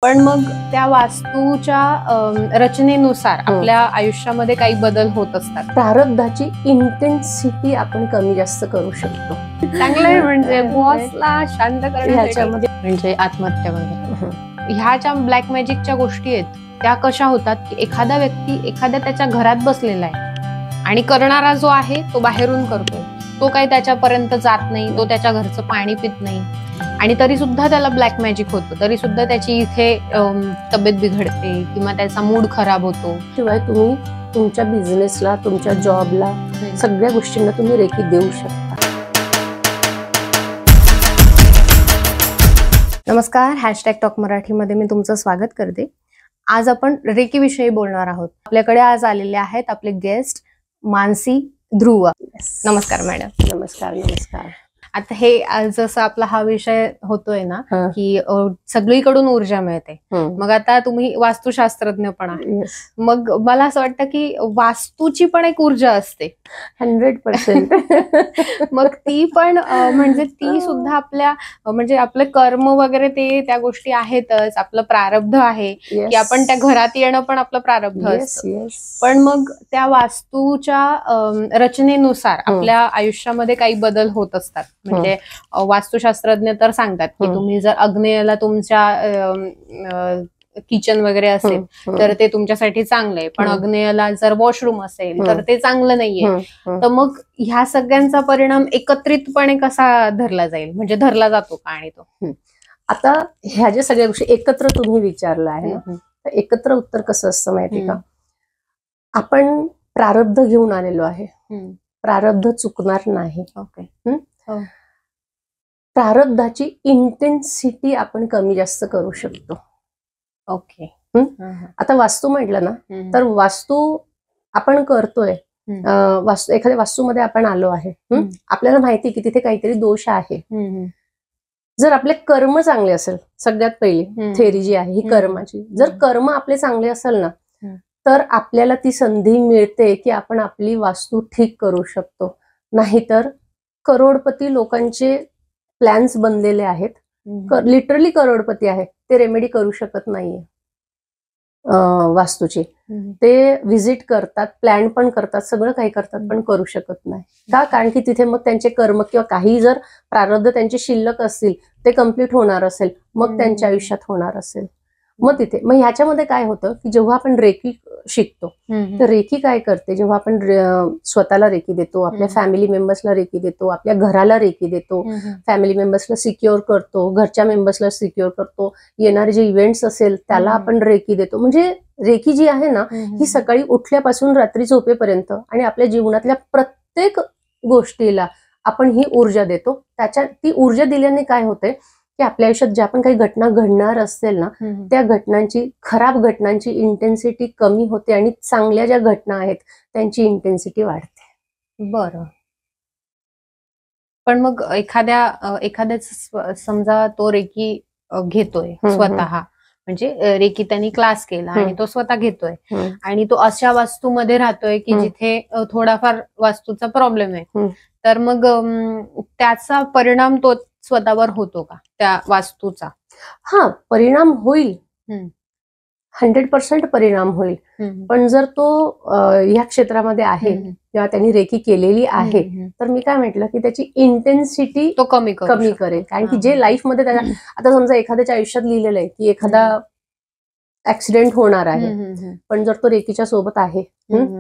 पण मग त्या वास्तूच्या रचनेनुसार आपल्या आयुष्यामध्ये काही बदल होत असतात. प्रारब्धाची इंटेन्सिटी आपण कमी जास्त करू शकतो. चांगलं आहे, म्हणजे बॉसला शांत करण्यासाठी, म्हणजे आत्महत्या वगैरे ह्या ज्या ब्लॅक मॅजिकच्या गोष्टी आहेत त्या कशा होतात की एखादा व्यक्ती एखाद्या त्याच्या घरात बसलेला आहे आणि करणारा जो आहे तो बाहेरून करतोय, तो काही त्याच्यापर्यंत जात नाही, तो त्याच्या घरचं पाणी पित नाही आणि तरी सुद्धा त्याला ब्लॅक मॅजिक होतं, तरी सुद्धा त्याची इथे तब्येत बिघडते किंवा त्याचा मूड खराब होतो. शिवाय तुम्ही तुमच्या बिझनेसला, तुमच्या जॉबला, सगळ्या गोष्टींना तुम्ही रेकी देऊ शकता. नमस्कार, #टॉक मराठीमध्ये मी तुमचं स्वागत करते. आज आपण रेकी विषयी बोलणार आहोत. आपल्याकडे आज आलेले आहेत आपले गेस्ट मानसी ध्रुव. नमस्कार मॅडम. नमस्कार. नमस्कार. आता हे जसं आपला हा विषय होतोय ना की सगळीकडून ऊर्जा मिळते, मग आता तुम्ही वास्तुशास्त्रज्ञ पण आहे, मग मला असं वाटतं की वास्तूची पण एक ऊर्जा असते 100%. मग ती पण म्हणजे ती सुद्धा आपल्या म्हणजे आपले कर्म वगैरे ते त्या गोष्टी आहेतच, आपलं प्रारब्ध आहे की आपण त्या घरात येणं पण आपलं प्रारब्ध असतं. पण मग त्या वास्तूच्या रचनेनुसार आपल्या आयुष्यामध्ये काही बदल होत असतात. म्हणजे वास्तुशास्त्रज्ञ तर सांगतात की तुम्ही जर आग्नेयाला तुमच्या किचन वगैरे असेल तर ते तुमच्यासाठी चांगलं आहे, पण आग्नेयाला जर वॉशरूम असेल तर ते चांगलं नाहीये. तर मग ह्या सगळ्यांचा परिणाम एकत्रितपणे कसा धरला जाईल, म्हणजे धरला जातो का? आणि तो आता ह्या ज्या सगळ्या गोष्टी एकत्र तुम्ही विचारलं आहे ना, तर एकत्र उत्तर कसं असतं माहिती का? आपण प्रारब्ध घेऊन आलेलो आहे, प्रारब्ध चुकणार नाही. ओके. प्रारब्धाची इंटेन्सिटी आपण कमी जास्त करू शकतो. ओके. आता वास्तू म्हटलं ना, तर वास्तू आपण करतोय, एखाद्या वास्तूमध्ये आपण आलो आहे, आपल्याला माहिती की तिथे काहीतरी दोष आहे. जर आपले कर्म चांगले असेल, सगळ्यात पहिली थेरी जी आहे ही कर्माची, जर कर्म आपले चांगले असेल ना, तर आपल्याला ती संधी मिळते की आपण आपली वास्तू ठीक करू शकतो. नाहीतर करोडपती लोकांचे प्लॅन्स बनलेले आहेत, लिटरली करोडपती आहेत, ते रेमेडी करू शकत नाहीये वास्तूची. ते व्हिजिट करतात, प्लॅन पण करतात, सगळं काही करतात, पण करू शकत नाही का? कारण की तिथे मग त्यांचे कर्म किंवा काही जर प्रारब्ध त्यांचे शिल्लक असतील, ते कम्प्लीट होणार असेल, मग त्यांच्या आयुष्यात होणार असेल, मग तिथे मग ह्याच्यामध्ये काय होतं की जेव्हा आपण रेकी शिकतो, तर रेकी काय करते, जेव्हा आपण स्वतःला रेकी देतो, आपल्या फॅमिली मेंबर्सला रेकी देतो, आपल्या घराला रेकी देतो, फॅमिली मेंबर्सला सिक्युअर करतो, घरच्या मेंबर्सला सिक्युअर करतो, येणारे जे इव्हेंट्स असेल त्याला आपण रेकी देतो. म्हणजे रेकी जी आहे ना, ही सकाळी उठल्यापासून रात्री झोपेपर्यंत आणि आपल्या जीवनातल्या प्रत्येक गोष्टीला आपण ही ऊर्जा देतो. ती ऊर्जा दिल्याने काय होते की आपल्या आयुष्यात ज्या पण काही घटना घडणार असतील ना, त्या घटनांची, खराब घटनांची इंटेन्सिटी कमी होते आणि चांगल्या ज्या घटना आहेत त्यांची इंटेन्सिटी वाढते. बरं. पण मग एखाद्याच समजा तो रेकी घेतोय स्वतः, म्हणजे रेकी त्यांनी क्लास केला आणि तो स्वतः घेतोय आणि तो अशा वास्तूमध्ये राहतोय की जिथे थोडाफार वास्तूचा प्रॉब्लेम आहे, तर मग त्याचा परिणाम तो स्वतःवर होतो का त्या वास्तूचा? हा, परिणाम होईल, 100% परिणाम होईल. पण जर तो या क्षेत्रामध्ये आहे किंवा त्यांनी रेकी केलेली आहे, तर मी काय म्हटलं की त्याची इंटेन्सिटी तो कमी करेल. कारण की जे लाईफमध्ये त्याला, आता समजा एखाद्याच्या आयुष्यात लिहिलेलं आहे की एखादा ऍक्सिडेंट होणार आहे, पण जर तो रेकीच्या सोबत आहे,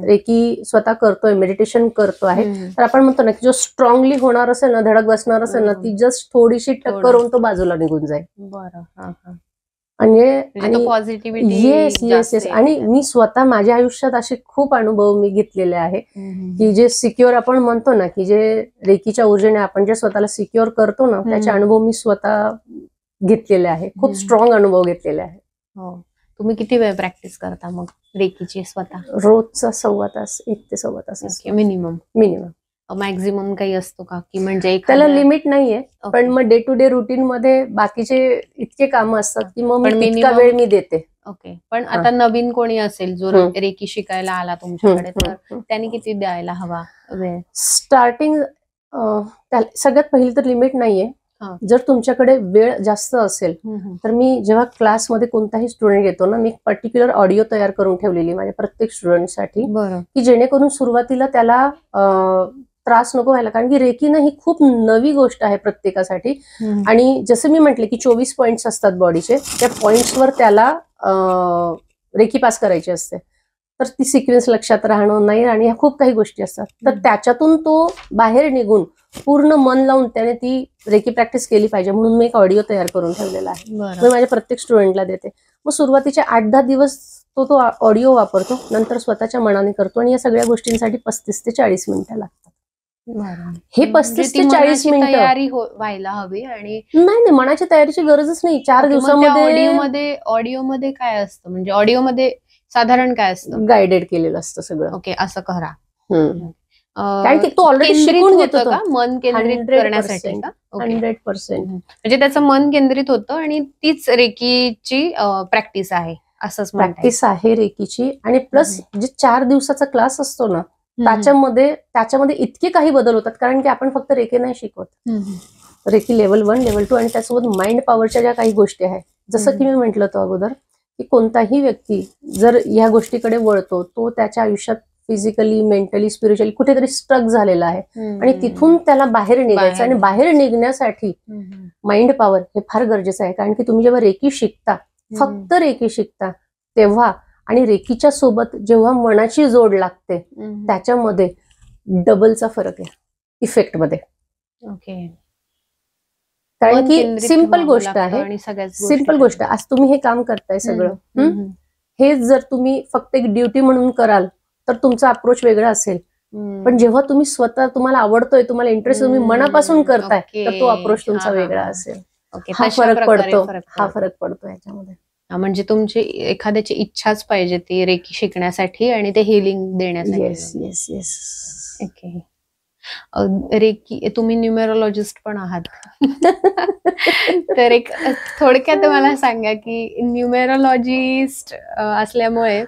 रेकी स्वतः करतोय, मेडिटेशन करतो आहे, तर आपण म्हणतो ना की जो स्ट्रॉंगली होणार असेल ना, धडक बसणार असेल ना, ती जस्ट थोडीशी टक्कर करून तो बाजूला निघून जाईल. बरं. म्हणजे पॉझिटिव्हिटी. येस. आणि मी स्वतः माझ्या आयुष्यात असे खूप अनुभव मी घेतलेले आहे की जे सिक्युअर आपण म्हणतो ना, की जे रेकीच्या ऊर्जेने आपण जे स्वतःला सिक्युअर करतो ना, त्याचे अनुभव मी स्वतः घेतलेले आहे, खूप स्ट्रॉंग अनुभव घेतलेले आहे. तुम्ही किती वेळ प्रॅक्टिस करता मग रेकीची स्वतः? रोजचा 1.25 तास, 1 ते 1.25 तास मिनिमम. मॅक्झिमम काही असतो का, की म्हणजे त्याला लिमिट नाहीये, पण मग डे टू डे रुटीन मध्ये बाकीचे इतके काम असतात की मग मी इतका वेळ मी देते. ओके. पण आता नवीन कोणी असेल जो रेकी शिकायला आला तुमच्याकडे, तर त्यांनी किती द्यायला हवा वेळ? स्टार्टिंग सगळ्यात पहिली तर लिमिट नाहीये, हा. जर तुमच्याकडे वेळ जास्त असेल तर मी जेव्हा क्लासमध्ये कोणताही स्टुडंट येतो ना, मी पर्टिक्युलर ऑडिओ तयार करून ठेवलेली माझ्या प्रत्येक स्टुडंटसाठी, की जेणेकरून सुरुवातीला त्याला त्रास नको व्हायला. कारण की रेकीनं ही खूप नवी गोष्ट आहे प्रत्येकासाठी. आणि जसं मी म्हटले की 24 पॉइंट्स असतात बॉडीचे, त्या पॉइंट्सवर त्याला रेकी पास करायची असते. तर ती सिक्वेन्स लक्षात राहणं नाही, आणि ह्या खूप काही गोष्टी असतात. तर त्याच्यातून तो बाहेर निघून पूर्ण मन लावून त्याने ती रेकी प्रॅक्टिस केली पाहिजे, म्हणून मी एक ऑडिओ तयार करून ठेवलेला आहे. मी माझ्या प्रत्येक स्टुडंटला देते. मग सुरुवातीचे 8-10 दिवस तो ऑडिओ वापरतो, नंतर स्वतःच्या मनाने करतो. आणि या सगळ्या गोष्टींसाठी 35 ते 40 मिनिटं लागतात. हे 35 ते 40 मिनिटं तयारी व्हायला हवी. आणि नाही, मनाची तयारीची गरजच नाही. 4 दिवसामध्ये ऑडिओमध्ये काय असतं, म्हणजे ऑडिओमध्ये साधारण काय असतं? गायडेड केलेलं असतं सगळं. ओके, असं करा. कारण की तो ऑलरेडी शिकून घेतो, मन केंद्रित करण्यासाठी का? 100%. म्हणजे त्याचं मन केंद्रित होतं आणि तीच रेकीची प्रॅक्टिस आहे, असंच प्रॅक्टिस आहे रेकीची. आणि प्लस जे 4 दिवसाचा क्लास असतो ना, त्याच्यामध्ये इतके काही बदल होतात. कारण की आपण फक्त रेकी नाही शिकवत, रेकी लेवल 1, लेवल 2 आणि त्यासोबत माइंड पॉवरच्या ज्या काही गोष्टी आहेत. जसं की मी म्हटलं होतं अगोदर, की कोणताही व्यक्ती जर ह्या गोष्टीकडे वळतो, तो त्याच्या आयुष्यात फिजिकली, मेंटली, स्पिरिच्युअली कुठेतरी स्ट्रक झालेला आहे. आणि तिथून त्याला बाहेर निघायचं. आणि बाहेर निघण्यासाठी माइंड पॉवर हे फार गरजेचं आहे. कारण की तुम्ही जेव्हा रेकी शिकता, फक्त रेकी शिकता तेव्हा, आणि रेकीच्या सोबत जेव्हा मनाची जोड लागते, त्याच्यामध्ये डबलचा फरक आहे इफेक्टमध्ये. ओके. कारण की सिंपल गोष्ट आहे, सिंपल गोष्ट. आज तुम्ही हे काम करताय सगळं, हे जर तुम्ही फक्त एक ड्युटी म्हणून कराल तर तुमचा अप्रोच वेगळा असेल. पण जेव्हा तुम्ही स्वतः, तुम्हाला आवडतोय, तुम्हाला इंटरेस्ट, तुम्ही मनापासून करताय, तर तो अप्रोच तुमचा वेगळा असेल. हा फरक पडतो याच्यामध्ये. म्हणजे तुमची एखाद्याची इच्छाच पाहिजे ती रेकी शिकण्यासाठी आणि ते हिलिंग देण्यासाठी. येस. ओके. रेकी, तुम्ही न्यूमेरोलॉजिस्ट पण आहात. तर एक थोडक्यात मला सांगा की न्यूमेरोलॉजिस्ट असल्यामुळे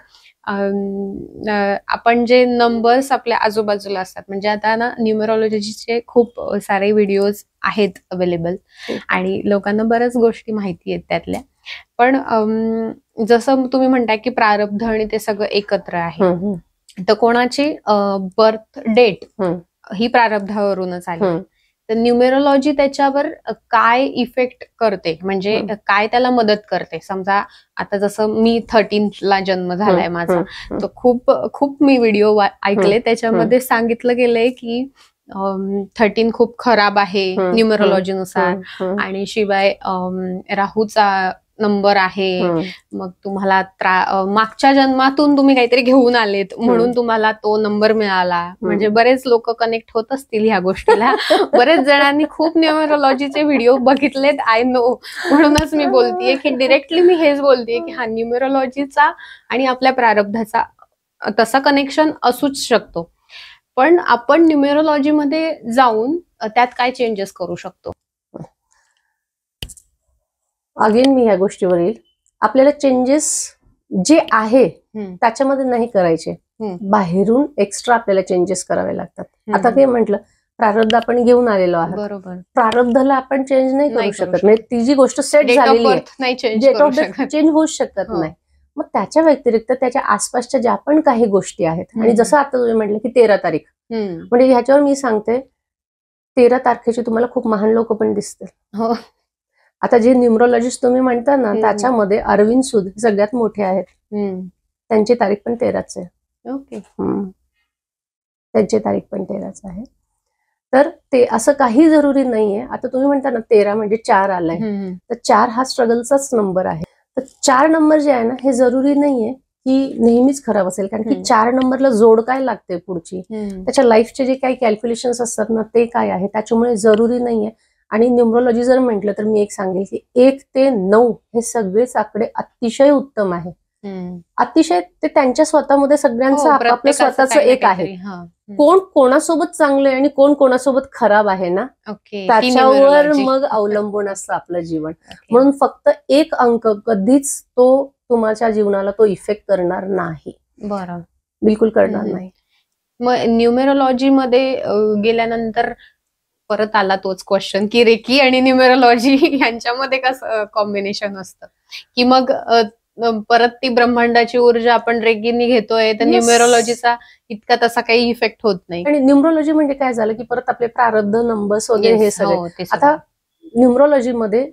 आपण जे नंबर्स आपल्या आजूबाजूला असतात, म्हणजे आता ना न्यूमेरोलॉजीचे खूप सारे व्हिडिओज आहेत अवेलेबल आणि लोकांना बऱ्याच गोष्टी माहिती आहेत त्यातल्या. पण जसं तुम्ही म्हणताय की प्रारब्ध आणि ते सगळं एकत्र आहे, तर कोणाची बर्थ डेट ही प्रारब्धावरूनच आली, तर न्यूमेरोलॉजी त्याच्यावर काय इफेक्ट करते, म्हणजे काय त्याला मदत करते? समजा आता जसं मी 13ला जन्म झालाय माझा, तर खूप मी व्हिडिओ ऐकले, त्याच्यामध्ये सांगितलं गेलंय की 13 खूप खराब आहे न्यूमेरोलॉजीनुसार, आणि शिवाय राहूचा नंबर आहे, मग तुम्हाला मागच्या जन्मातून तुम्ही काहीतरी घेऊन आलेत म्हणून तुम्हाला तो नंबर मिळाला. म्हणजे बरेच लोक कनेक्ट होत असतील ह्या गोष्टीला. बरेच जणांनी खूप न्यूमेरोलॉजीचे व्हिडिओ बघितलेत, आय नो. म्हणूनच मी बोलतेय की डिरेक्टली मी हेच बोलतेय की हा न्यूमेरोलॉजीचा आणि आपल्या प्रारब्धाचा तसा कनेक्शन असूच शकतो. पण आपण न्यूमेरोलॉजीमध्ये जाऊन त्यात काय चेंजेस करू शकतो? अगेन मी ह्या गोष्टीवर येईल. आपल्याला चेंजेस जे आहे त्याच्यामध्ये नाही करायचे, बाहेरून एक्स्ट्रा आपल्याला चेंजेस करावे लागतात. आता ते म्हटलं, प्रारब्ध आपण घेऊन आलेलो आहोत, बरोबर. प्रारब्धाला आपण चेंज नाही करू शकत, म्हणजे ती जी गोष्ट सेट झालेली आहे, डेट ऑफ बर्थ चेंज होऊ शकत नाही. मग त्याच्या व्यतिरिक्त त्याच्या आसपासच्या ज्या पण काही गोष्टी आहेत, आणि जसं आता तुम्ही म्हटलं की 13 तारीख, म्हणजे ह्याच्यावर मी सांगते 13 तारखेची तुम्हाला खूप महान लोक पण दिसतील. आता जे न्यूमरोलॉजिस्ट तुम्ही म्हणता ना, त्याच्यामध्ये अरविंद सूद सगळ्यात मोठे आहेत, त्यांची तारीख पण 13च आहे. ओके. त्यांची तारीख पण 13च आहे. तर ते असं काही जरुरी नाहीये. आता तुम्ही म्हणता ना 13 म्हणजे 4 आलाय, तर 4 हा स्ट्रगलचाच नंबर आहे. तर 4 नंबर जे आहे ना, हे जरुरी नाहीये की नेहमीच खराब असेल. कारण की 4 नंबरला जोड काय लागते पुढची, त्याच्या लाईफचे जे काही कॅल्क्युलेशन्स असतात ना, ते काय आहे, त्याच्यामुळे जरुरी नाहीये. आणि न्यूमरोलॉजी जर म्हटलं तर मी एक सांगेल की 1 ते 9 हे सगळेच आकडे अतिशय उत्तम आहे. अतिशय, ते त्यांच्या स्वतःमध्ये सगळ्यांचं आपापलं स्वतःच एक आहे. कोण कोणासोबत चांगलं आहे आणि कोण कोणासोबत खराब आहे ना, त्याच्यावर मग अवलंबून असतं आपलं जीवन. म्हणून फक्त एक अंक कधीच तो तुमच्या जीवनाला तो इफेक्ट करणार नाही. बरं, बिलकुल करणार नाही. मग न्यूमेरोलॉजी मध्ये गेल्यानंतर परत आला तोच क्वेश्चन की रेकी आणि न्यूमेरोलॉजी यांच्यामध्ये कसं कॉम्बिनेशन असतं, की मग परत ती ब्रह्मांडाची ऊर्जा आपण रेकीनी घेतोय तर न्यूमेरोलॉजीचा इतका तसा काही इफेक्ट होत नाही. आणि न्यूमरोलॉजी म्हणजे काय झालं की परत आपले प्रारब्ध नंबर्स वगैरे हे सगळे. आता न्यूमरोलॉजी मध्ये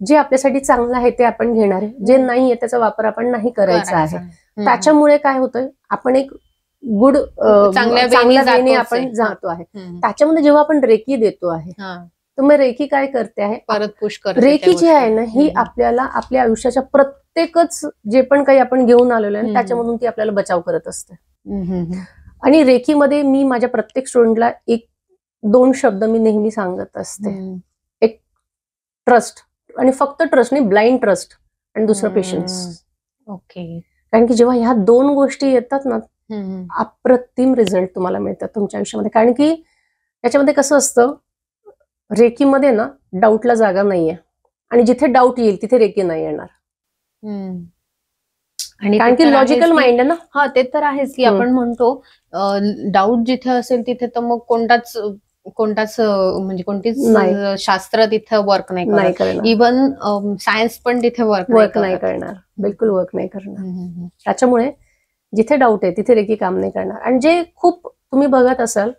जे आपल्यासाठी चांगलं आहे ते आपण घेणार आहे, जे नाहीये त्याचा वापर आपण नाही करायचा आहे. त्याच्यामुळे काय होतंय, आपण एक गुड चांगल्या वेने आपण जातो आहे. त्याच्यामध्ये जेव्हा आपण रेकी देतो आहे तर मग रेकी काय करते आहे, परत पुश करते. रेकी जी आहे ना ही आपल्याला आपल्या आयुष्याच्या प्रत्येकच जे पण काही आपण घेऊन आलेलो आहे त्याच्यामधून ती आपल्याला बचाव करत असते. आणि रेकीमध्ये मी माझ्या प्रत्येक स्टुडंटला 1-2 शब्द मी नेहमी सांगत असते. एक ट्रस्ट, आणि फक्त ट्रस्ट नाही, ब्लाइंड ट्रस्ट, आणि दुसरं पेशन्स. ओके. कारण की जेव्हा ह्या 2 गोष्टी येतात ना अप्रतिम रिझल्ट तुम्हाला मिळतात तुमच्या आयुष्यामध्ये. कारण की याच्यामध्ये कसं असतं, रेकीमध्ये ना डाऊटला जागा नाहीये, आणि जिथे डाऊट येईल तिथे रेकी नाही येणार. आणि कारण की लॉजिकल माइंड आहे ना. हा, ते तर आहेच की आपण म्हणतो डाऊट जिथे असेल तिथे तर मग कोणताच म्हणजे कोणतीच शास्त्र तिथे वर्क नाही करणार. इव्हन सायन्स पण तिथे वर्क नाही करणार, बिलकुल वर्क नाही करणार. त्याच्यामुळे जिथे डाऊट आहे तिथे रेकी काम नाही करणार. आणि जे खूप तुम्ही बघत असाल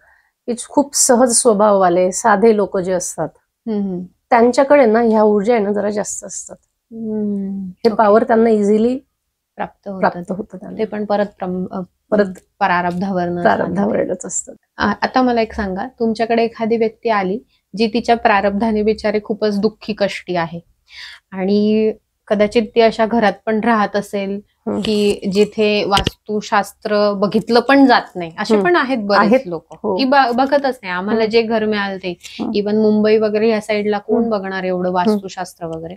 की खूप सहज स्वभाववाले साधे लोक जे असतात त्यांच्याकडे ना ह्या ऊर्जा आहे ना जरा जास्त असतात. हे पॉवर त्यांना इझिली प्राप्त होतं. ते पण परत प्रारब्धावरच असतं. आता मला एक सांगा, तुमच्याकडे एखादी व्यक्ती आली जी तिच्या प्रारब्धाने बिचारी खूपच दुःखी कष्टी आहे, आणि कदाचित ती अशा घरात पण राहत असेल की जिथे वास्तुशास्त्र बघितलं पण जात नाही. असे पण आहेत बरेच लोक की बघतच नाही, आम्हाला जे घर मिळालं ते. इव्हन मुंबई वगैरे या साईडला कोण बघणार एवढं वास्तुशास्त्र वगैरे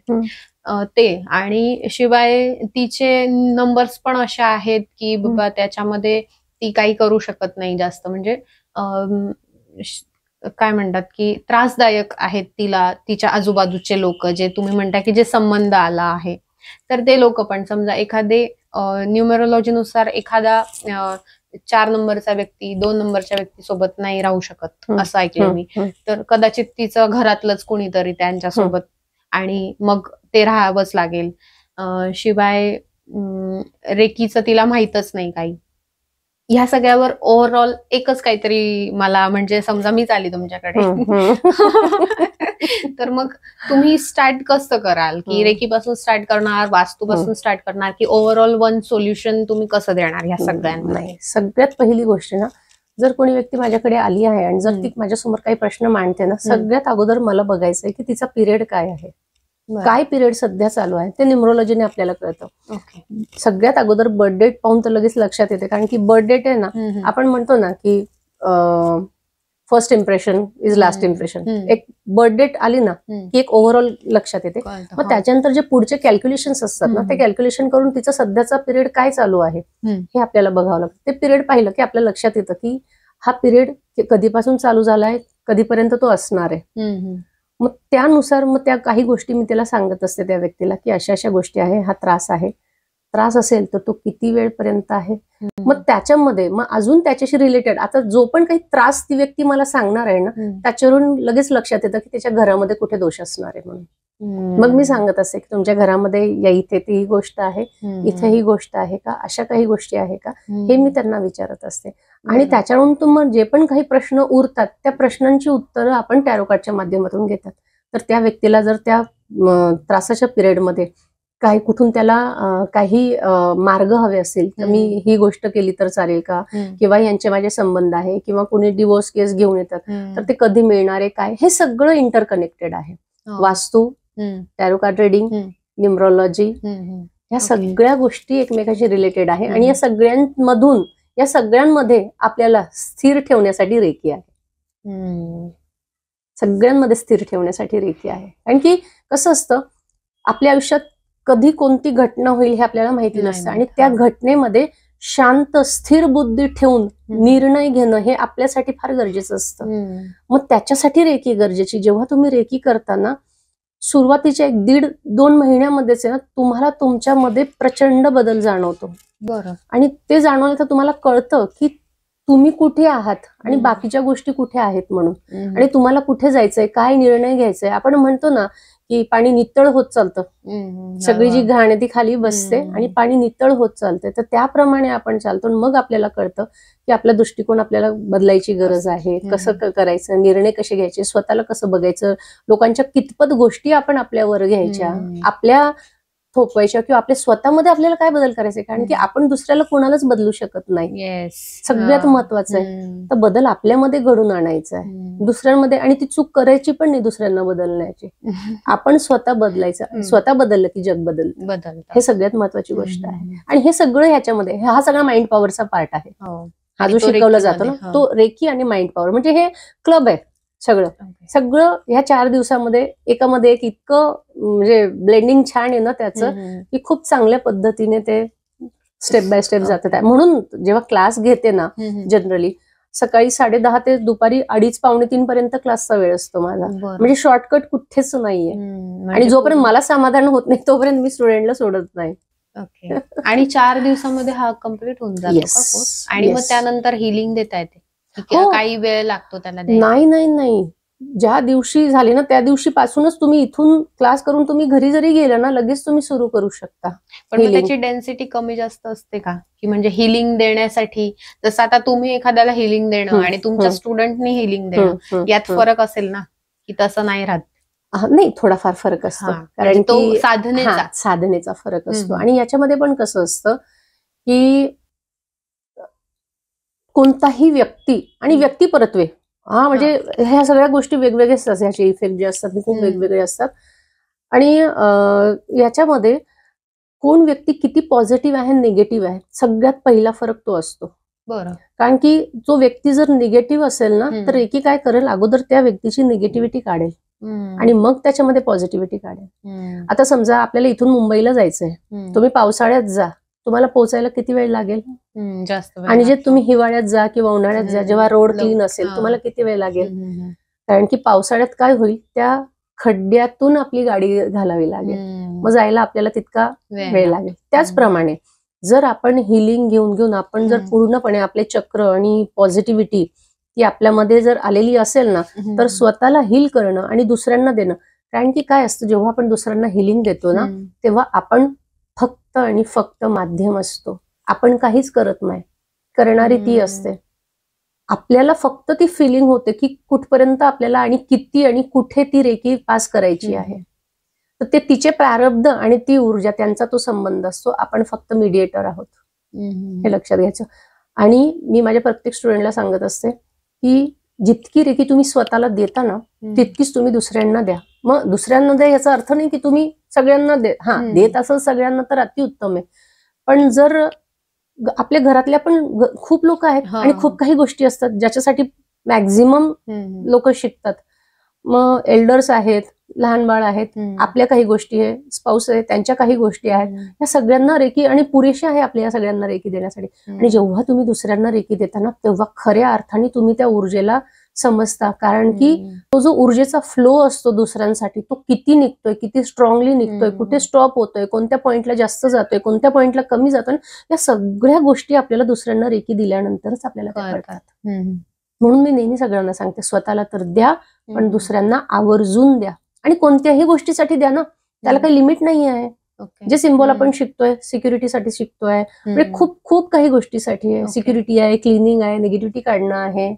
ते. आणि शिवाय तिचे नंबर्स पण असे आहेत की बाबा त्याच्यामध्ये ती काही करू शकत नाही जास्त, म्हणजे काय म्हणतात की त्रासदायक आहेत तिला तिच्या आजूबाजूचे लोक, जे तुम्ही म्हणता की जे संबंध आला आहे. तर ते लोक पण समजा एखादे न्यूमेरोलॉजीनुसार एखादा 4 नंबरचा व्यक्ती 2 नंबरच्या व्यक्तीसोबत नाही राहू शकत असं ऐकलं मी. तर कदाचित तिचं घरातलंच कोणीतरी त्यांच्यासोबत, आणि मग ते राहावंच लागेल. शिवाय रेकीचं तिला माहीतच नाही काही. ह्या सगळ्यावर ओव्हरऑल एकच काहीतरी मला, म्हणजे समजा मीच आली तुमच्याकडे तर मग तुम्ही स्टार्ट कसं कराल, की रेकीपासून स्टार्ट करणार, वास्तूपासून स्टार्ट करणार, की ओव्हरऑल वन सोल्युशन तुम्ही कसं देणार ह्या सगळ्यांना? सगळ्यात पहिली गोष्ट ना, जर कोणी व्यक्ती माझ्याकडे आली आहे आणि जर ती माझ्यासमोर काही प्रश्न मांडते ना, सगळ्यात अगोदर मला बघायचंय की तिचा पिरियड काय आहे, काय पिरियड सध्या चालू आहे ते न्यूमरोलॉजीने आपल्याला कळतं. सगळ्यात अगोदर बर्थ डेट पाहून तर लगेच लक्षात येते. कारण की बर्थ डेट आहे ना, आपण म्हणतो ना की first impression is last impression. एक बर्थ डेट आली ना की एक ओव्हरऑल लक्षात येते. मग त्याच्यानंतर जे पुढचे कॅल्क्युलेशन्स असतात ना, ते कॅल्क्युलेशन करून तिचा सध्याचा पिरियड काय चालू आहे हे आपल्याला बघावं लागतं. ते पिरियड पाहिलं की आपल्याला लक्षात येतं की हा पिरियड कधीपासून चालू झालाय, कधीपर्यंत तो असणार आहे. मग त्यानुसार मग त्या काही गोष्टी मी त्याला सांगत असते त्या व्यक्तीला की अशा अशा गोष्टी आहे, हा त्रास आहे. त्रास असेल तर तो किती वेळपर्यंत आहे. मग त्याच्यामध्ये मग अजून त्याच्याशी रिलेटेड आता जो पण काही त्रास ती व्यक्ती मला सांगणार आहे ना, त्याच्यावरून लगेच लक्षात येतं की त्याच्या घरामध्ये कुठे दोष असणार आहे म्हणून. मग मी सांगत असते की तुमच्या घरामध्ये या इथे ती ही गोष्ट आहे, इथे ही गोष्ट आहे का, अशा काही गोष्टी आहे का, हे मी त्यांना विचारत असते. आणि त्याच्यावरून तुम्हाला जे पण काही प्रश्न उरतात त्या प्रश्नांची उत्तरं आपण टॅरो कार्डच्या माध्यमातून घेतात. तर त्या व्यक्तीला जर त्या त्रासाच्या पिरियडमध्ये काही कुठून त्याला काही मार्ग हवे असतील तर मी ही गोष्ट केली तर चालेल का, किंवा यांचे माझे संबंध आहे, किंवा कोणी डिवोर्स केस घेऊन येतात तर ते कधी मिळणार आहे काय, हे सगळं इंटरकनेक्टेड आहे. वास्तू, टॅरो कार्ड रीडिंग, न्यूमरोलॉजी, ह्या सगळ्या गोष्टी एकमेकांशी रिलेटेड आहे. आणि या सगळ्यांमधून या सगळ्यांमध्ये आपल्याला स्थिर ठेवण्यासाठी रेकी आहे. सगळ्यांमध्ये स्थिर ठेवण्यासाठी रेकी आहे. कारण की कसं असतं, आपल्या आयुष्यात कधी कोणती घटना होईल हे आपल्याला माहिती नसतं, आणि त्या घटनेमध्ये शांत स्थिर बुद्धी ठेवून निर्णय घेणं हे आपल्यासाठी फार गरजेचं असतं. मग त्याच्यासाठी रेकी गरजेची. जेव्हा तुम्ही रेकी करताना सुरुवातीच्या 1-1.5-2 महिन्यामध्येच आहे ना, तुम्हाला तुमच्यामध्ये प्रचंड बदल जाणवतो. बरं. आणि ते जाणवलं तर तुम्हाला कळतं की तुम्ही कुठे आहात आणि बाकीच्या गोष्टी कुठे आहेत म्हणून, आणि तुम्हाला कुठे जायचंय, काय निर्णय घ्यायचाय. आपण म्हणतो ना की पाणी नितळ होत चालतं, सगळी जी घाण आहे ती खाली बसते आणि पाणी नितळ होत चालते. तर त्याप्रमाणे आपण चालतो, मग आपल्याला कळतं की आपला दृष्टिकोन आपल्याला बदलायची गरज आहे. कसं करायचं, निर्णय कसे घ्यायचे, स्वतःला कसं बघायचं, लोकांच्या कितपत गोष्टी आपण आपल्यावर घ्यायच्या, आपल्या थोपवायच्या, किंवा आपल्या स्वतःमध्ये आपल्याला काय बदल करायचे. कारण की आपण दुसऱ्याला कोणालाच बदलू शकत नाही. सगळ्यात महत्वाचं आहे तर बदल आपल्यामध्ये घडून आणायचा आहे, दुसऱ्यांमध्ये. आणि ती चूक करायची पण नाही दुसऱ्यांना बदलण्याची. आपण स्वतः बदलायचं, स्वतः बदललं की जग बदलतं. हे सगळ्यात महत्वाची गोष्ट आहे. आणि हे सगळं ह्याच्यामध्ये, हा सगळा माइंड पॉवरचा पार्ट आहे. हा जो शिकवला जातो ना तो रेकी आणि माइंड पॉवर, म्हणजे हे क्लब आहे सगळं ह्या 4 दिवसामध्ये एकामध्ये एक इतकं म्हणजे ब्लेंडिंग छान आहे ना त्याचं, की खूप चांगल्या पद्धतीने ते स्टेप बाय स्टेप जातात. म्हणून जेव्हा क्लास घेते ना जनरली सकाळी 10:30 ते दुपारी 2:30-2:45 पर्यंत क्लासचा वेळ असतो माझा. म्हणजे शॉर्टकट कुठेच नाहीये. आणि जोपर्यंत मला समाधान होत नाही तोपर्यंत मी स्टुडंटला सोडत नाही. आणि 4 दिवसामध्ये हा कम्प्लीट होऊन जातो का कोर्स? आणि मग त्यानंतर हिलिंग देता येते? काही वेळ लागतो त्याला? नाही, ज्या दिवशी झाली ना त्या दिवशी पासूनच तुम्ही इथून क्लास करून तुम्ही घरी जरी गेला ना लगेच तुम्ही सुरू करू शकता. पण त्याची डेन्सिटी कमी जास्त असते का? की म्हणजे हिलिंग देण्यासाठी, जसं आता तुम्ही एखाद्याला हिलिंग देणं आणि तुमच्या स्टुडंटनी हिलिंग देणं, यात फरक असेल ना, की तसं नाही राहत? नाही, थोडाफार फरक असतो, कारण तो की साधनेचा फरक असतो. आणि याच्यामध्ये पण कसं असतं की कोणताही व्यक्ती आणि व्यक्तिपरत्वे, म्हणजे ह्या सगळ्या गोष्टी वेगवेगळे असतात, ह्याचे इफेक्ट जे असतात ते खूप वेगवेगळे असतात. आणि याच्यामध्ये कोण व्यक्ती किती पॉझिटिव्ह आहे, निगेटिव्ह आहे, सगळ्यात पहिला फरक तो असतो. कारण की जो व्यक्ती जर निगेटिव्ह असेल ना तर रेकी काय करेल, अगोदर त्या व्यक्तीची निगेटिव्हिटी काढेल आणि मग त्याच्यामध्ये पॉझिटिव्हिटी काढेल. आता समजा आपल्याला इथून मुंबईला जायचंय, तुम्ही पावसाळ्यात जा, तुम्हाला पोहोचायला किती वेळ लागेल? जास्त वेळ. आणि जे तुम्ही हिवाळ्यात जा किंवा उन्हाळ्यात जा, जेव्हा रोड क्लीन असेल, तुम्हाला किती वेळ लागेल? कारण की पावसाळ्यात काय होईल, त्या खड्ड्यातून आपली गाडी घालावी लागेल, मग जायला आपल्याला तितका वेळ लागेल. त्याचप्रमाणे जर आपण हिलिंग घेऊन आपण जर पूर्णपणे आपले चक्र आणि पॉझिटिव्हिटी ती आपल्यामध्ये जर आलेली असेल ना तर स्वतःला हील करणं आणि दुसऱ्यांना देणं. कारण की काय असतं, जेव्हा आपण दुसऱ्यांना हिलिंग देतो ना तेव्हा आपण फक्त आणि फक्त माध्यम असतो, आपण काहीच करत नाही, करणारी ती असते. आपल्याला फक्त ती फिलिंग होते की कुठपर्यंत आपल्याला आणि किती आणि कुठे ती रेकी पास करायची आहे. तर ते तिचे प्रारब्ध आणि ती ऊर्जा त्यांचा तो संबंध असतो, आपण फक्त मीडिएटर आहोत, हे लक्षात घ्यायचं. आणि मी माझ्या प्रत्येक स्टुडंटला सांगत असते की जितकी रेकी तुम्ही स्वतःला देता ना तितकीच तुम्ही दुसऱ्यांना द्या. मग दुसऱ्यांना द्या याचा अर्थ नाही की तुम्ही सगळ्यांना देत असं सगळ्यांना तर अतिउत्तम आहे, पण जर आपल्या घरातल्या पण खूप लोक आहेत आणि खूप काही गोष्टी असतात ज्याच्यासाठी मॅक्झिमम लोक शिकतात. मग एल्डर्स आहेत, लहान बाळ आहेत, आपल्या काही गोष्टी आहे, स्पाऊस आहे, त्यांच्या काही गोष्टी आहेत, या सगळ्यांना रेकी आणि पुरेशा आहे आपल्या या सगळ्यांना रेकी देण्यासाठी. आणि जेव्हा तुम्ही दुसऱ्यांना रेकी देता तेव्हा खऱ्या अर्थाने तुम्ही त्या ऊर्जेला समजता. कारण की तो जो ऊर्जेचा फ्लो असतो दुसऱ्यांसाठी तो किती निघतोय, किती स्ट्रॉंगली निघतोय, कुठे स्टॉप होतोय, कोणत्या पॉइंटला जास्त जातोय, कोणत्या पॉइंटला कमी जातोय, या सगळ्या गोष्टी आपल्याला दुसऱ्यांना रेकी दिल्यानंतरच आपल्याला कळतात. म्हणून मी नेहमी सगळ्यांना सांगते, स्वतःला तर द्या पण दुसऱ्यांना आवर्जून द्या. आणि कोणत्याही गोष्टीसाठी द्या ना, त्याला काही लिमिट नाही आहे. जे सिम्बॉल आपण शिकतोय सिक्युरिटीसाठी शिकतोय, म्हणजे खूप खूप काही गोष्टीसाठी आहे. सिक्युरिटी आहे, क्लिनिंग आहे, निगेटिव्हिटी काढणं आहे,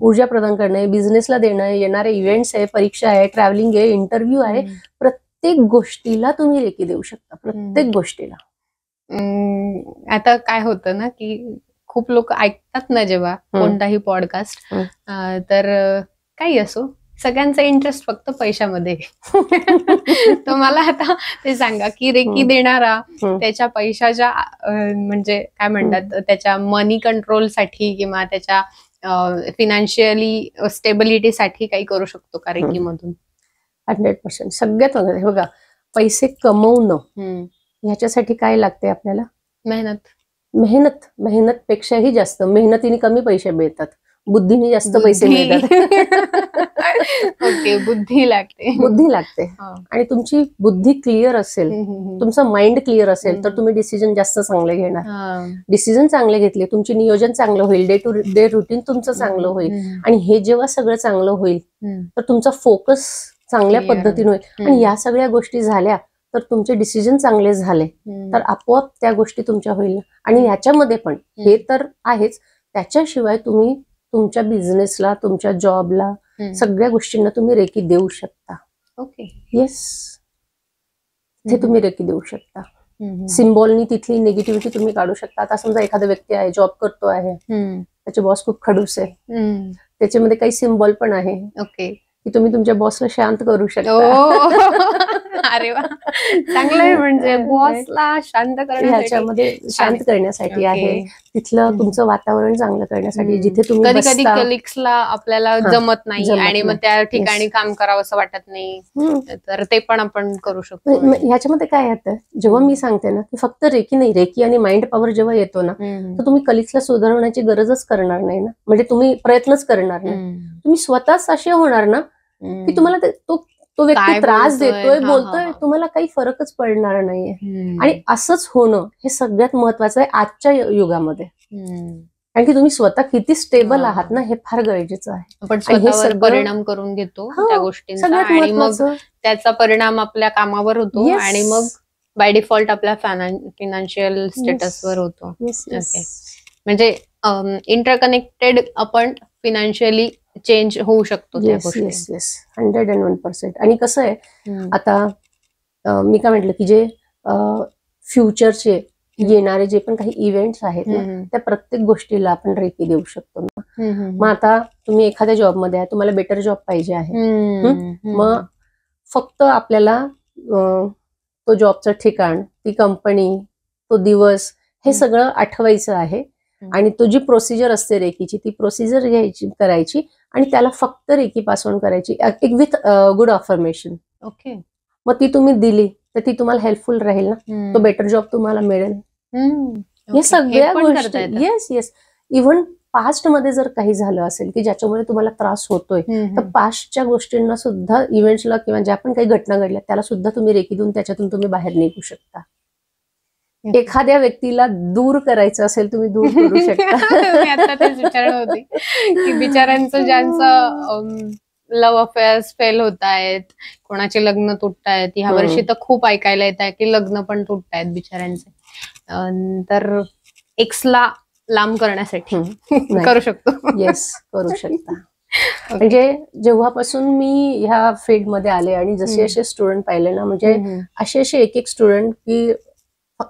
ऊर्जा प्रदान करणं आहे, बिझनेसला देणं आहे, येणारे इव्हेंट्स आहे, परीक्षा आहे, ट्रॅव्हलिंग आहे, इंटरव्ह्यू आहे. प्रत्येक गोष्टीला तुम्ही रेकी देऊ शकता, प्रत्येक गोष्टीला. आता काय होतं ना की खूप लोक ऐकतात ना जेव्हा कोणताही पॉडकास्ट, तर काही असो सगळ्यांचा इंटरेस्ट फक्त पैशामध्ये. तर मला आता ते सांगा की रेकी देणारा त्याच्या पैशाच्या म्हणजे काय म्हणतात त्याच्या मनी कंट्रोलसाठी किंवा त्याच्या फिनान्शियली स्टेबिलिटीसाठी काही करू शकतो का रेकी मधून? 100%. सगळ्यात वगैरे बघा, पैसे कमवणं ह्याच्यासाठी काय लागते आपल्याला? मेहनत. मेहनत पेक्षाही जास्त मेहनतीने कमी पैसे मिळतात. बुद्धीने जास्त पैसे मिळतात. ओके, बुद्धी लागते. बुद्धी लागते. आणि तुमची बुद्धी क्लिअर असेल, तुमचं माइंड क्लिअर असेल, तर तुम्ही डिसिजन जास्त चांगले घेणार. डिसिजन चांगले घेतले, तुमचे नियोजन चांगलं होईल, डे टू डे रुटीन तुमचं चांगलं होईल. आणि हे जेव्हा सगळं चांगलं होईल तर तुमचा फोकस चांगल्या पद्धतीने होईल. आणि या सगळ्या गोष्टी झाल्या तर तुमचे डिसिजन चांगले झाले तर आपोआप त्या गोष्टी तुमच्या होईल. आणि याच्यामध्ये पण हे तर आहेच, त्याच्याशिवाय तुम्ही तुमच्या बिझनेसला, तुमच्या जॉबला, सगळ्या गोष्टींना तुम्ही रेकी देऊ शकता. ओके, येस, ते तुम्ही रेकी देऊ शकता. सिम्बॉलनी तिथली निगेटिव्हिटी तुम्ही काढू शकता. आता समजा एखादा व्यक्ती आहे, जॉब करतो आहे, त्याचे बॉस खूप खडूस आहे, त्याच्यामध्ये काही सिम्बॉल पण आहे. ओके, की तुम्ही तुमच्या बॉसला शांत करू शकता. अरे वा, चांगलं आहे. म्हणजे बॉसला शांत ह्याच्यामध्ये शांत करण्यासाठी आहे, तिथलं तुमचं वातावरण चांगलं करण्यासाठी. जिथे तुम्ही कधी कधी कलिग्सला आपल्याला जमत नाही आणि मग त्या ठिकाणी काम करावं असं वाटत नाही, तर ते पण आपण करू शकतो. ह्याच्यामध्ये काय येतं, जेव्हा मी सांगते ना की फक्त रेकी नाही, रेकी आणि माइंड पॉवर जेव्हा येतो ना, तर तुम्ही कलिग्सला सुधारवण्याची गरजच करणार नाही ना. म्हणजे तुम्ही प्रयत्नच करणार नाही, तुम्ही स्वतःच असे होणार ना की तुम्हाला तो व्यक्ती त्रास देतोय, बोलतोय, तुम्हाला काही फरकच पडणार नाहीये. आणि असंच होणं हे सगळ्यात महत्वाचं आहे आजच्या युगामध्ये. कारण की तुम्ही स्वतः किती स्टेबल आहात ना, हे फार गरजेचं आहे. आपण स्वतःवर परिणाम करून घेतो त्या गोष्टींचा आणि मग त्याचा परिणाम आपल्या कामावर होतो आणि मग बाय डिफॉल्ट आपल्या फायनान्शियल स्टेटसवर होतो. म्हणजे इंटरकनेक्टेड आपण फिनान्शियली चेंज होऊ शकतो त्या गोष्टी. 101%. आणि कसं आहे, आता मी काय म्हटलं की जे फ्युचरचे येणारे जे पण काही इव्हेंट्स आहेत ना, त्या प्रत्येक गोष्टीला आपण रेकी देऊ शकतो ना. मग आता तुम्ही एखाद्या जॉबमध्ये आहे, तुम्हाला बेटर जॉब पाहिजे आहे, मग फक्त आपल्याला तो जॉबचं ठिकाण, ती कंपनी, तो दिवस, हे सगळं आठवायचं आहे. आणि तो जी प्रोसिजर असते रेकीची, ती प्रोसिजर करायची आणि त्याला फक्त रेकी पासून करायची, एक विथ गुड अफर्मेशन. ओके, मग ती तुम्ही दिली तर ती तुम्हाला हेल्पफुल राहील ना, तो बेटर जॉब तुम्हाला मिळेल. या सगळ्या गोष्टी, येस, इव्हन पास्ट मध्ये जर काही झालं असेल की ज्याच्यामुळे तुम्हाला त्रास होतोय, तर पास्टच्या गोष्टींना सुद्धा, इव्हेंट्सला किंवा ज्या पण काही घटना घडल्या त्याला सुद्धा तुम्ही रेकी देऊन त्याच्यातून तुम्ही बाहेर निघू शकता. एखाद्या व्यक्तीला दूर करायचं असेल, तुम्ही दूर करू शकता. मी आता तेच विचारत होते की बिचाऱ्यांचं, ज्यांचं लव्ह अफेअर्स फेल होत आहेत, कोणाचे लग्न तुटतायत, ह्या वर्षी तर खूप ऐकायला येत आहे की लग्न पण तुटतायत बिचाऱ्यांचे, तर एक्सला लांब करण्यासाठी करू शकतो. येस, करू शकता. म्हणजे जेव्हापासून मी ह्या फील्डमध्ये आले आणि जसे असे स्टुडंट पाहिले ना, म्हणजे असे एक स्टुडंट की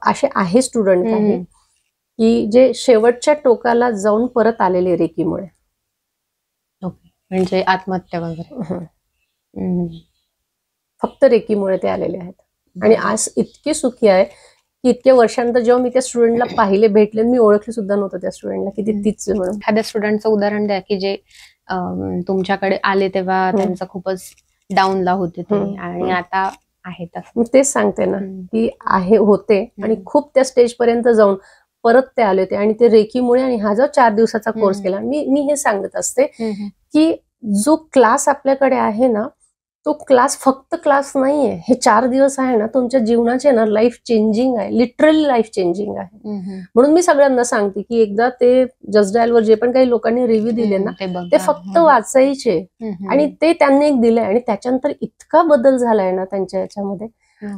असे आहे स्टुडंट आहे की जे शेवटच्या टोकाला जाऊन परत आलेले रेकीमुळे. म्हणजे आत्महत्या वगैरे फक्त रेकीमुळे ते आलेले आहेत. आणि आज इतके सुखी आहे की इतक्या वर्षांतर जेव्हा मी त्या स्टुडंटला पाहिले, भेटले, मी ओळखले सुद्धा नव्हतं त्या स्टुडंटला की ती तीच म्हणून. एखाद्या स्टुडंटचं उदाहरण द्या की जे तुमच्याकडे आले तेव्हा त्यांचं खूपच डाऊनला होते ते आणि आता आहे तसं. तेच सांगते ना की आहे, होते आणि खूप त्या स्टेज पर्यंत जाऊन परत ते आले होते. आणि ते रेकीमुळे, आणि हा जो 4 दिवसाचा कोर्स केला, मी हे सांगत असते की जो क्लास आपल्याकडे आहे ना, तो क्लास फक्त क्लास नाहीये, हे 4 दिवस आहे ना तुमच्या जीवनाचे ना लाईफ चेंजिंग आहे, लिटरली लाईफ चेंजिंग आहे. म्हणून मी सगळ्यांना सांगते की एकदा ते जस्ट डायलवर जे पण काही लोकांनी रिव्ह्यू दिले ना, ते फक्त वाचायचे. आणि ते त्यांनी एक दिलंय आणि त्याच्यानंतर इतका बदल झालाय ना त्यांच्या याच्यामध्ये.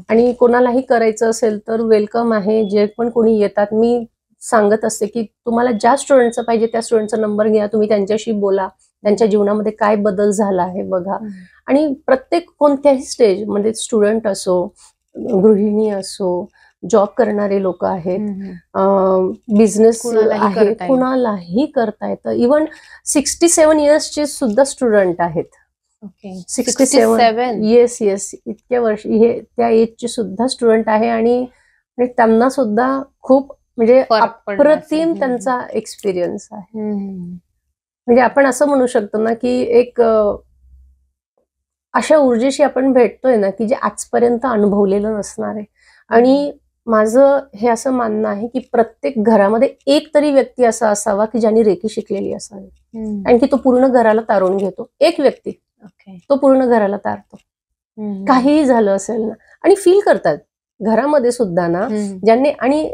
आणि कोणालाही करायचं असेल तर वेलकम आहे, जे पण कोणी येतात. मी सांगत असते की तुम्हाला ज्या स्टुडंटचं पाहिजे त्या स्टुडंटचा नंबर घ्या, तुम्ही त्यांच्याशी बोला, त्यांच्या जीवनामध्ये काय बदल झाला आहे बघा. आणि प्रत्येक कोणत्याही स्टेज म्हणजे स्टुडंट असो, गृहिणी असो, जॉब करणारे लोक आहेत, बिझनेस आहे, कुणालाही करता येतं. इव्हन 67 इयर्सचे सुद्धा स्टुडंट आहेत. 67, येस, इतक्या वर्ष हे त्या एजचे सुद्धा स्टुडंट आहे. आणि त्यांना सुद्धा खूप म्हणजे अप्रतिम त्यांचा एक्सपिरियन्स आहे. म्हणजे आपण असं म्हणू शकतो ना की एक अशा ऊर्जेशी आपण भेटतोय ना की जे आजपर्यंत अनुभवलेलं नसणार आहे. आणि माझं हे असं मानणं आहे की प्रत्येक घरामध्ये एक तरी व्यक्ती असा असावा की ज्यांनी रेकी शिकलेली असावी, कारण की तो पूर्ण घराला तारून घेतो. एक व्यक्ती तो पूर्ण घराला तारतो, काहीही झालं असेल ना. आणि फील करतात घरामध्ये सुद्धा ना ज्यांनी. आणि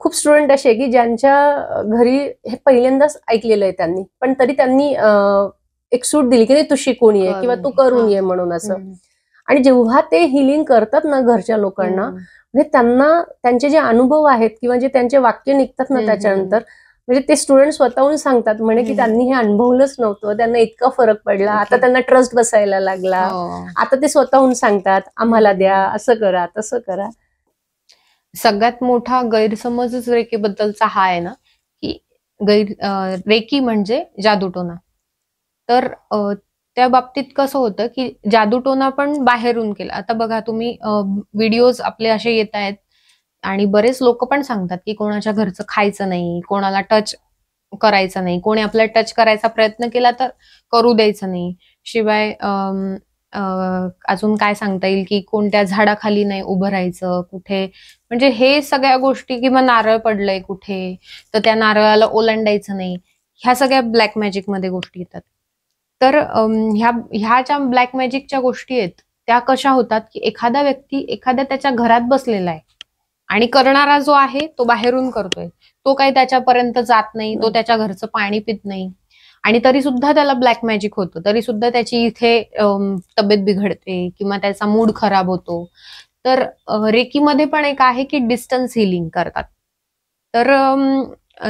खूप स्टुडंट असे की ज्यांच्या घरी हे पहिल्यांदाच ऐकलेलं आहे त्यांनी, पण तरी त्यांनी एक सूट दिली की नाही तू शिकून ये किंवा तू करून ये म्हणून असं. आणि जेव्हा ते हिलिंग करतात ना घरच्या लोकांना, म्हणजे त्यांना त्यांचे जे अनुभव आहेत किंवा जे त्यांचे वाक्य निघतात ना त्याच्यानंतर, म्हणजे ते स्टुडंट स्वतःहून सांगतात म्हणे की त्यांनी हे अनुभवलंच नव्हतं, त्यांना इतका फरक पडला, आता त्यांना ट्रस्ट बसायला लागला. आता ते स्वतःहून सांगतात आम्हाला द्या, असं करा तसं करा. सगळ्यात मोठा गैरसमजच रेकीबद्दलचा हा आहे ना की रेकी म्हणजे जादूटोना. तर त्या बाबतीत कसं होतं की जादूटोना पण बाहेरून केला. आता बघा तुम्ही व्हिडिओज आपले असे येत आहेत आणि बरेच लोक पण सांगतात की कोणाच्या घरचं खायचं नाही, कोणाला टच करायचं नाही, कोणी आपल्याला टच करायचा प्रयत्न केला तर करू द्यायचं नाही. शिवाय अजून काय सांगता येईल की कोणत्या झाडाखाली नाही उभं राहायचं कुठे, म्हणजे हे सगळ्या गोष्टी. किंवा नारळ पडलंय कुठे तर त्या नारळाला ओलांडायचं नाही, ह्या सगळ्या ब्लॅक मॅजिक मध्ये गोष्टी येतात. तर ह्या ज्या ब्लॅक मॅजिकच्या गोष्टी आहेत त्या कशा होतात की एखादा व्यक्ती एखाद्या त्याच्या घरात बसलेला आहे आणि करणारा जो आहे तो बाहेरून करतोय, तो काही त्याच्यापर्यंत जात नाही, तो त्याच्या घरचं पाणी पित नाही, आणि तरी सुद्धा त्याला ब्लॅक मॅजिक होतं, तरी सुद्धा त्याची इथे तब्येत बिघडते किंवा त्याचा मूड खराब होतो. तर रेकीमध्ये पण एक आहे की डिस्टन्स हिलिंग करतात. तर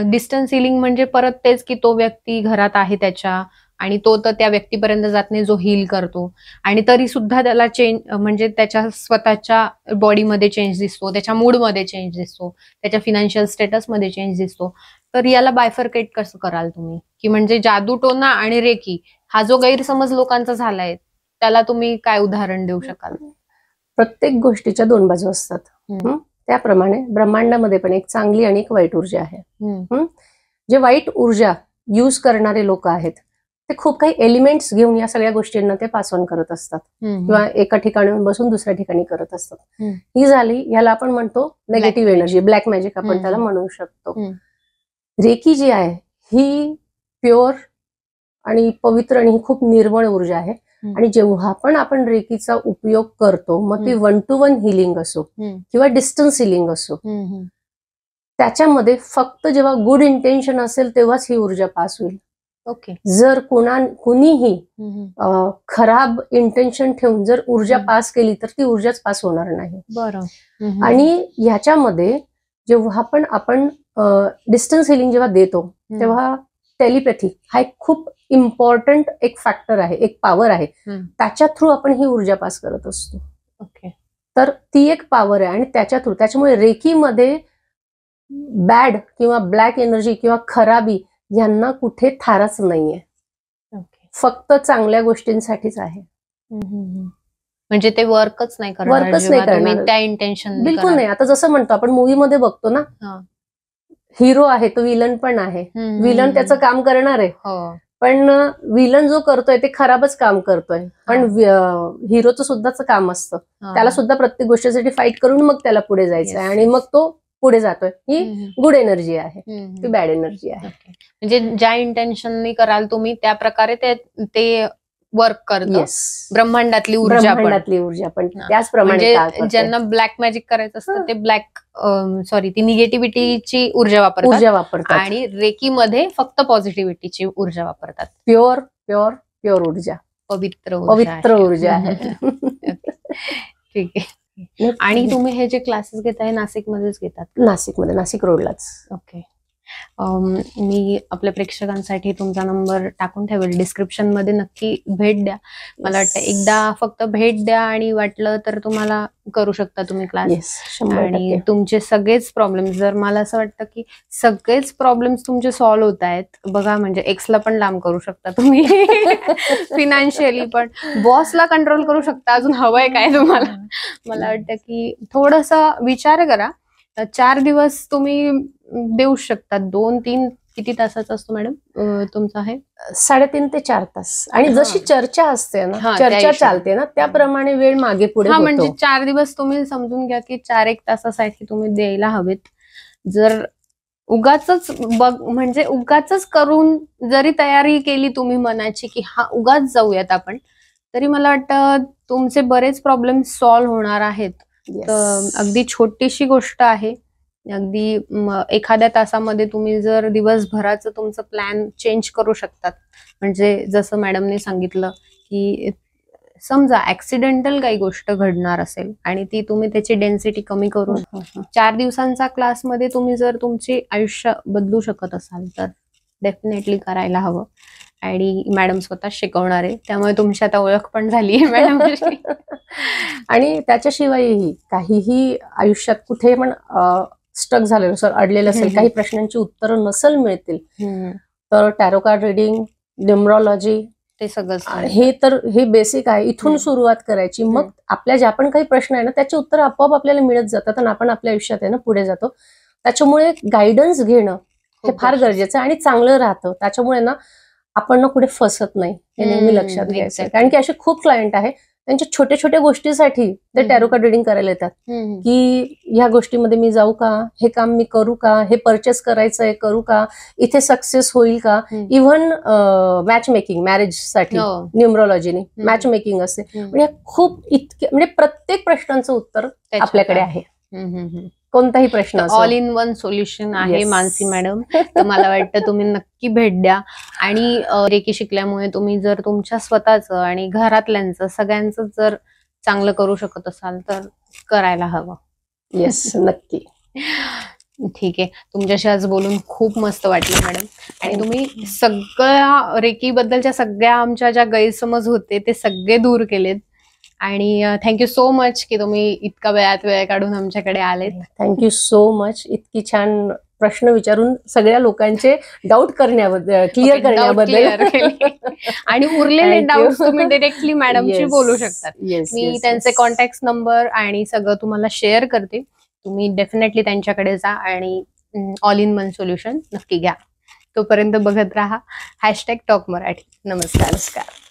डिस्टन्स हिलिंग म्हणजे परत तेच की तो व्यक्ती घरात आहे त्याच्या आणि तो तर त्या व्यक्तीपर्यंत जात नाही जो हील करतो, आणि तरी सुद्धा त्याला चेंज म्हणजे त्याच्या स्वतःच्या बॉडीमध्ये चेंज दिसतो, त्याच्या मूडमध्ये चेंज दिसतो, त्याच्या फिनान्शियल स्टेटसमध्ये चेंज दिसतो. तर याला बायफर्केट कसं कराल तुम्ही, की म्हणजे जादूटोना आणि रेकी हा जो गैरसमज लोकांचा झालाय त्याला तुम्ही काय उदाहरण देऊ शकाल? प्रत्येक गोष्टीच्या दोन बाजू असतात. त्याप्रमाणे ब्रह्मांडामध्ये पण एक चांगली आणि एक वाईट ऊर्जा आहे. जे वाईट ऊर्जा यूज करणारे लोक आहेत ते खूप काही एलिमेंट्स घेऊन या सगळ्या गोष्टींना ते पास ऑन करत असतात किंवा एका ठिकाणी बसून दुसऱ्या ठिकाणी करत असतात. ही झाली, ह्याला आपण म्हणतो नेगेटिव्ह एनर्जी, ब्लॅक मॅजिक आपण त्याला म्हणू शकतो. रेकी जी आहे ही प्युअर आणि पवित्र आणि ही खूप निर्मळ ऊर्जा आहे. आणि जेव्हा पण आपण रेकीचा उपयोग करतो, मग ती 1 to 1 हिलिंग असो किंवा डिस्टन्स हिलिंग असो, त्याच्यामध्ये फक्त जेव्हा गुड इंटेन्शन असेल तेव्हाच ही ऊर्जा पास होईल. जर कुणीही खराब इंटेन्शन ठेवून जर ऊर्जा पास केली तर ती ऊर्जाच पास होणार नाही. बरं. आणि ह्याच्यामध्ये जेव्हा पण आपण डिस्टन्स हिलिंग जेव्हा देतो तेव्हा टेलिपॅथी हा एक खूप इम्पॉर्टंट एक फॅक्टर आहे, एक पॉवर आहे. त्याच्या थ्रू आपण ही ऊर्जा पास करत असतो. तर ती एक पॉवर आहे आणि त्याच्या थ्रू, त्याच्यामुळे रेकीमध्ये बॅड किंवा ब्लॅक एनर्जी किंवा खराबी यांना कुठे थाराच नाहीये. फक्त चांगल्या गोष्टींसाठीच आहे. म्हणजे ते वर्कच नाही करणार त्या इंटेन्शन, बिलकुल नाही. आता जसं म्हणतो आपण मूवी मध्ये बघतो ना, हिरो आहे तो विलन पण आहे. विलन त्याचं काम करणार आहे, पण विलन जो करतोय ते खराबच काम करतोय. पण हिरोचं सुद्धाच काम असतं, त्याला सुद्धा प्रत्येक गोष्टीसाठी फाईट करून मग त्याला पुढे जायचं आहे आणि मग तो पुढे जातोय. ही गुड एनर्जी आहे, ती बॅड एनर्जी आहे. म्हणजे ज्या इंटेन्शननी कराल तुम्ही त्या प्रकारे ते वर्क करतं. ब्रह्मांडातली ऊर्जा पण त्याचप्रमाणे ज्यांना ब्लॅक मॅजिक करायचं असतं ते ती निगेटिव्हिटीची ऊर्जा वापरतात आणि रेकीमध्ये फक्त पॉझिटिव्हिटीची ऊर्जा वापरतात. प्युअर ऊर्जा, पवित्र ऊर्जा आहे. ठीक आहे. आणि तुम्ही हे जे क्लासेस घेताय नाशिकमध्येच घेतात? नाशिकमध्ये, नाशिक रोडलाच. ओके. मी आपल्या प्रेक्षकांसाठी तुमचा नंबर टाकून ठेवेल डिस्क्रिप्शन मध्ये, नक्की भेट द्या. मला वाटतं एकदा फक्त भेट द्या आणि वाटलं तर तुम्हाला करू शकता तुम्ही क्लास. आणि तुमचे सगळेच प्रॉब्लेम्स, जर मला असं वाटतं की सगळेच प्रॉब्लेम्स तुमचे सॉल्व्ह होत आहेत बघा, म्हणजे एक्सला पण लांब करू शकता तुम्ही, फिनान्शियली पण, बॉसला कंट्रोल करू शकता. अजून हवंय काय तुम्हाला? मला वाटतं की थोडंसं विचार करा. 4 दिवस तुम्ही देऊ शकता, 2-3 किती तासाचा असतो मॅडम तुमचा आहे? 3.5 ते 4 तास. आणि जशी चर्चा असते ना, चर्चा चालते ना, त्याप्रमाणे वेळ मागे पुढे होतो. म्हणजे 4 दिवस तुम्ही समजून घ्या की 4-1 तासासाठी तुम्ही द्यायला हवेत. जर उगाच म्हणजे उगाच करून जरी तयारी केली तुम्ही मनाची की हा उगाच जाऊयात आपण, तरी मला वाटतं तुमचे बरेच प्रॉब्लेम सॉल्व्ह होणार आहेत. तर अगदी छोटीशी गोष्ट आहे. अगदी एखाद्या तासामध्ये तुम्ही जर दिवसभराचं तुमचं प्लॅन चेंज करू शकतात. म्हणजे जसं मॅडमने सांगितलं की समजा ऍक्सिडेंटल काही गोष्ट घडणार असेल आणि ती तुम्ही त्याची डेन्सिटी कमी करून 4 दिवसांचा क्लासमध्ये तुम्ही जर तुमचे आयुष्य बदलू शकत असाल तर डेफिनेटली करायला हवं. आणि मॅडम स्वतः शिकवणार आहे, त्यामुळे तुमची आता ओळख पण झाली आहे मॅडम. आणि त्याच्याशिवायही काहीही आयुष्यात कुठे पण स्टक झालेलं असेल, अडलेलं असेल, काही प्रश्नांची उत्तरं नसेल मिळतील, तर टॅरो कार्ड रिडिंग, न्यूमरॉलॉजी, ते सगळं हे बेसिक आहे. इथून सुरुवात करायची. मग आपल्या ज्या पण काही प्रश्न आहे ना, त्याचे उत्तर आपोआप आपल्याला मिळत जातात आणि आपण आपल्या आयुष्यात आहे ना पुढे जातो. त्याच्यामुळे गायडन्स घेणं हे फार गरजेचं आहे आणि चांगलं राहतं. त्याच्यामुळे ना आपण ना कुठे फसत नाही, हे नेहमी लक्षात घ्यायचं. कारण की असे खूप क्लायंट आहे, त्यांच्या छोट्या छोट्या गोष्टीसाठी ते टॅरो कार्ड रिडिंग करायला येतात की ह्या गोष्टीमध्ये मी जाऊ का, हे काम मी करू का, हे परचेस करायचंय करू का, इथे सक्सेस होईल का. इव्हन मॅच मेकिंग, मॅरेजसाठी न्यूमरॉलॉजीने मॅच मेकिंग असते. म्हणजे खूप इतके, म्हणजे प्रत्येक प्रश्नांचं उत्तर आपल्याकडे आहे. कोणताही प्रश्न ऑल इन वन सोल्युशन आहे मानसी मॅडम. तर मला वाटतं तुम्ही नक्की भेट द्या. आणि रेकी शिकल्यामुळे तुम्ही जर तुमच्या स्वतःचं आणि घरातल्यांचं सगळ्यांचं जर चांगलं करू शकत असाल तर करायला हवं. येस, नक्की. ठीक आहे, तुमच्याशी आज बोलून खूप मस्त वाटलं मॅडम. आणि तुम्ही सगळ्या रेकी बद्दलच्या सगळ्या आमच्या ज्या गैरसमज होते ते सगळे दूर केलेत. आणि थँक्यू सो मच की तुम्ही इतका वेळ काढून आमच्याकडे आलेत. Thank you so much. इतकी छान प्रश्न विचारून सगळ्या लोकांचे डाऊट करण्याबद्दल, क्लिअर करण्याबद्दल. आणि उरलेले डाऊट तुम्ही डायरेक्टली मॅडमशी बोलू शकतात. मी त्यांचे कॉन्टॅक्ट नंबर आणि सगळं तुम्हाला शेअर करते. तुम्ही डेफिनेटली त्यांच्याकडे जा आणि ऑल इन वन सोल्युशन नक्की घ्या. तोपर्यंत बघत राहा #टॉक मराठी. नमस्कार.